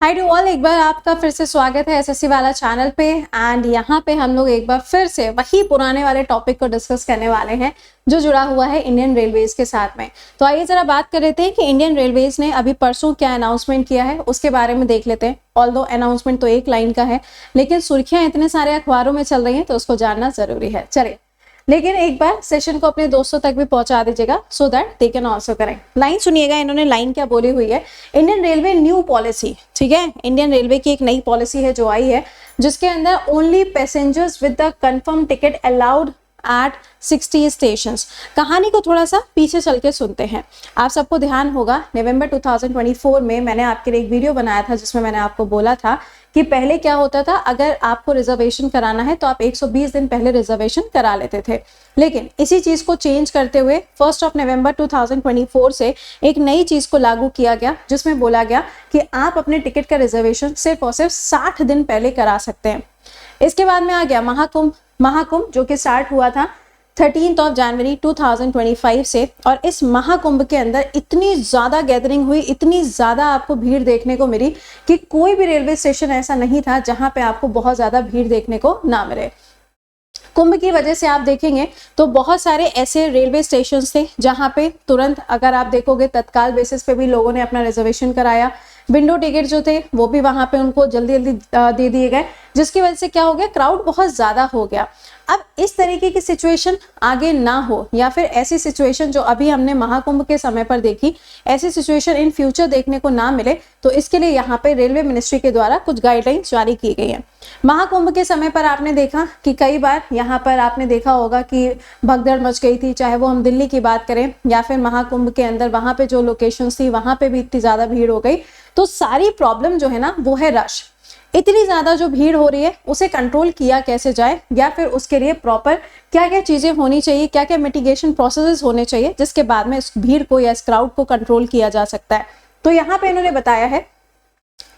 Hi to all, एक बार आपका फिर से स्वागत है एसएससी वाला चैनल पे। एंड यहाँ पे हम लोग एक बार फिर से वही पुराने वाले टॉपिक को डिस्कस करने वाले हैं जो जुड़ा हुआ है इंडियन रेलवेज के साथ में। तो आइए जरा बात कर लेते हैं कि इंडियन रेलवेज ने अभी परसों क्या अनाउंसमेंट किया है, उसके बारे में देख लेते हैं। ऑल्दो अनाउंसमेंट तो एक लाइन का है, लेकिन सुर्खियां इतने सारे अखबारों में चल रही हैं तो उसको जानना जरूरी है। चलिए, लेकिन एक बार सेशन को अपने दोस्तों तक भी पहुंचा दीजिएगा so that they can also करें। लाइन सुनिएगा, इन्होंने लाइन क्या बोली हुई है। इंडियन रेलवे न्यू पॉलिसी, ठीक है, इंडियन रेलवे की एक नई पॉलिसी है जो आई है, जिसके अंदर only passengers with the confirm ticket allowed at 60 stations. कहानी को थोड़ा सा पीछे चल के सुनते हैं। आप सबको ध्यान होगा नवंबर 2024 में मैंने आपके लिए एक वीडियो बनाया था जिसमें मैंने आपको बोला था कि पहले क्या होता था, अगर आपको रिजर्वेशन कराना है तो आप 120 दिन पहले रिजर्वेशन करा लेते थे। लेकिन इसी चीज को चेंज करते हुए 1 नवंबर 2024 से एक नई चीज को लागू किया गया, जिसमें बोला गया कि आप अपने टिकट का रिजर्वेशन सिर्फ और सिर्फ 60 दिन पहले करा सकते हैं। इसके बाद में आ गया महाकुंभ जो कि स्टार्ट हुआ था 13 जनवरी 2025 से। और इस महाकुंभ के अंदर इतनी ज्यादा गैदरिंग हुई, इतनी ज्यादा आपको भीड़ देखने को मिली कि कोई भी रेलवे स्टेशन ऐसा नहीं था जहां पे आपको बहुत ज्यादा भीड़ देखने को ना मिले। कुंभ की वजह से आप देखेंगे तो बहुत सारे ऐसे रेलवे स्टेशन थे जहां पे तुरंत, अगर आप देखोगे, तत्काल बेसिस पे भी लोगों ने अपना रिजर्वेशन कराया। विंडो टिकट जो थे वो भी वहां पे उनको जल्दी जल्दी दे दिए गए, जिसकी वजह से क्या हो गया, क्राउड बहुत ज्यादा हो गया। अब इस तरीके की सिचुएशन आगे ना हो, या फिर ऐसी सिचुएशन जो अभी हमने महाकुंभ के समय पर देखी, ऐसी सिचुएशन इन फ्यूचर देखने को ना मिले, तो इसके लिए यहाँ पे रेलवे मिनिस्ट्री के द्वारा कुछ गाइडलाइंस जारी की गई हैं। महाकुंभ के समय पर आपने देखा कि कई बार यहाँ पर आपने देखा होगा कि भगदड़ मच गई थी, चाहे वो हम दिल्ली की बात करें या फिर महाकुंभ के अंदर वहां पे जो लोकेशंस थी वहां पे भी इतनी ज्यादा भीड़ हो गई। तो सारी प्रॉब्लम जो है ना वो है रश। इतनी ज्यादा जो भीड़ हो रही है उसे कंट्रोल किया कैसे जाए, या फिर उसके लिए प्रॉपर क्या क्या चीजें होनी चाहिए, क्या क्या मिटिगेशन प्रोसेसेस होने चाहिए, जिसके बाद में इस भीड़ को या इस क्राउड को कंट्रोल किया जा सकता है। तो यहाँ पे इन्होंने बताया है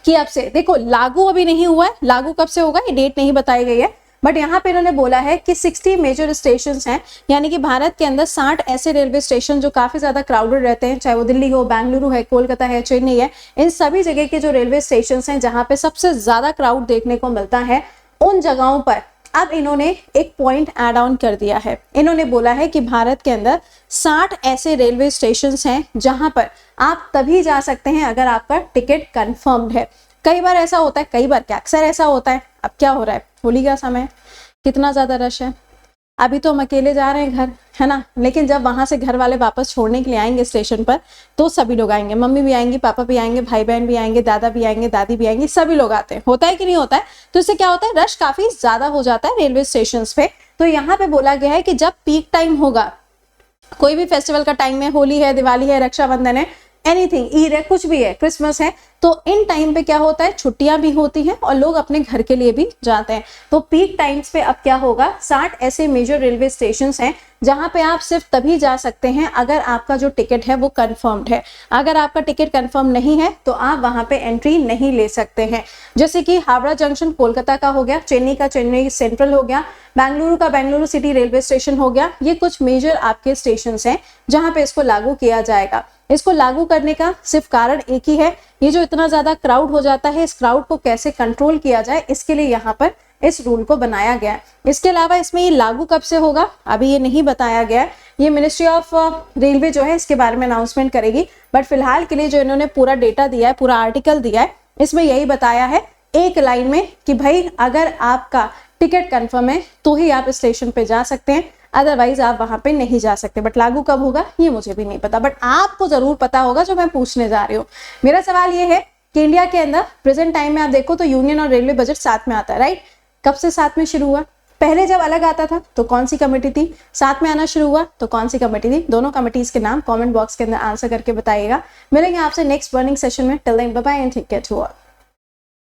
कि अब से देखो, लागू अभी नहीं हुआ है, लागू कब से होगा ये डेट नहीं बताई गई है, बट यहाँ पे इन्होंने बोला है कि 60 मेजर स्टेशंस हैं, यानी कि भारत के अंदर 60 ऐसे रेलवे स्टेशन जो काफी ज्यादा क्राउडेड रहते हैं, चाहे वो दिल्ली हो, बेंगलुरु है, कोलकाता है, चेन्नई है, इन सभी जगह के जो रेलवे स्टेशंस हैं जहाँ पे सबसे ज्यादा क्राउड देखने को मिलता है, उन जगहों पर अब इन्होंने एक पॉइंट ऐड ऑन कर दिया है। इन्होंने बोला है कि भारत के अंदर 60 ऐसे रेलवे स्टेशंस हैं जहां पर आप तभी जा सकते हैं अगर आपका टिकट कंफर्म्ड है। कई बार ऐसा होता है, कई बार क्या, अक्सर ऐसा होता है। अब क्या हो रहा है, होली का समय, कितना ज्यादा रश है। अभी तो हम अकेले जा रहे हैं घर, है ना, लेकिन जब वहां से घर वाले वापस छोड़ने के लिए आएंगे स्टेशन पर तो सभी लोग आएंगे, मम्मी भी आएंगी, पापा भी आएंगे, भाई बहन भी आएंगे, दादा भी आएंगे, दादी भी आएंगी, सभी लोग आते हैं। होता है कि नहीं होता है? तो इससे क्या होता है, रश काफी ज्यादा हो जाता है रेलवे स्टेशन पे। तो यहाँ पे बोला गया है कि जब पीक टाइम होगा, कोई भी फेस्टिवल का टाइम है, होली है, दिवाली है, रक्षाबंधन है, एनीथिंग, ईद है, कुछ भी है, क्रिसमस है, तो इन टाइम पे क्या होता है, छुट्टियां भी होती हैं और लोग अपने घर के लिए भी जाते हैं। तो पीक टाइम्स पे अब क्या होगा, 60 ऐसे मेजर रेलवे स्टेशंस हैं जहां पे आप सिर्फ तभी जा सकते हैं अगर आपका जो टिकट है वो कंफर्म्ड है। अगर आपका टिकट कंफर्म नहीं है तो आप वहां पे एंट्री नहीं ले सकते हैं। जैसे कि हावड़ा जंक्शन कोलकाता का हो गया, चेन्नई का चेन्नई सेंट्रल हो गया, बेंगलुरु का बेंगलुरु सिटी रेलवे स्टेशन हो गया। ये कुछ मेजर आपके स्टेशन हैं जहां पे इसको लागू किया जाएगा। इसको लागू करने का सिर्फ कारण एक ही है, ये जो इतना ज्यादा क्राउड हो जाता है, इस क्राउड को कैसे कंट्रोल किया जाए, इसके लिए यहाँ पर इस रूल को बनाया गया है। इसके अलावा इसमें ये लागू कब से होगा अभी ये नहीं बताया गया है, ये मिनिस्ट्री ऑफ रेलवे जो है इसके बारे में अनाउंसमेंट करेगी। बट फिलहाल के लिए जो इन्होंने पूरा डेटा दिया है, पूरा आर्टिकल दिया है, इसमें यही बताया है एक लाइन में कि भाई अगर आपका टिकट कंफर्म है तो ही आप स्टेशन पे जा सकते हैं, अदरवाइज आप वहां पे नहीं जा सकते। बट लागू कब होगा ये मुझे भी नहीं पता, बट आपको जरूर पता होगा जो मैं पूछने जा रही हूँ। मेरा सवाल ये है कि इंडिया के अंदर प्रेजेंट टाइम में आप देखो तो यूनियन और रेलवे बजट साथ में आता है, राइट? कब से साथ में शुरू हुआ? पहले जब अलग आता था तो कौन सी कमेटी थी, साथ में आना शुरू हुआ तो कौन सी कमेटी थी? दोनों कमेटीज के नाम कमेंट बॉक्स के अंदर आंसर करके बताइएगा। मिलेंगे आपसे नेक्स्ट बर्निंग सेशन में। Till then bye bye and take care to all.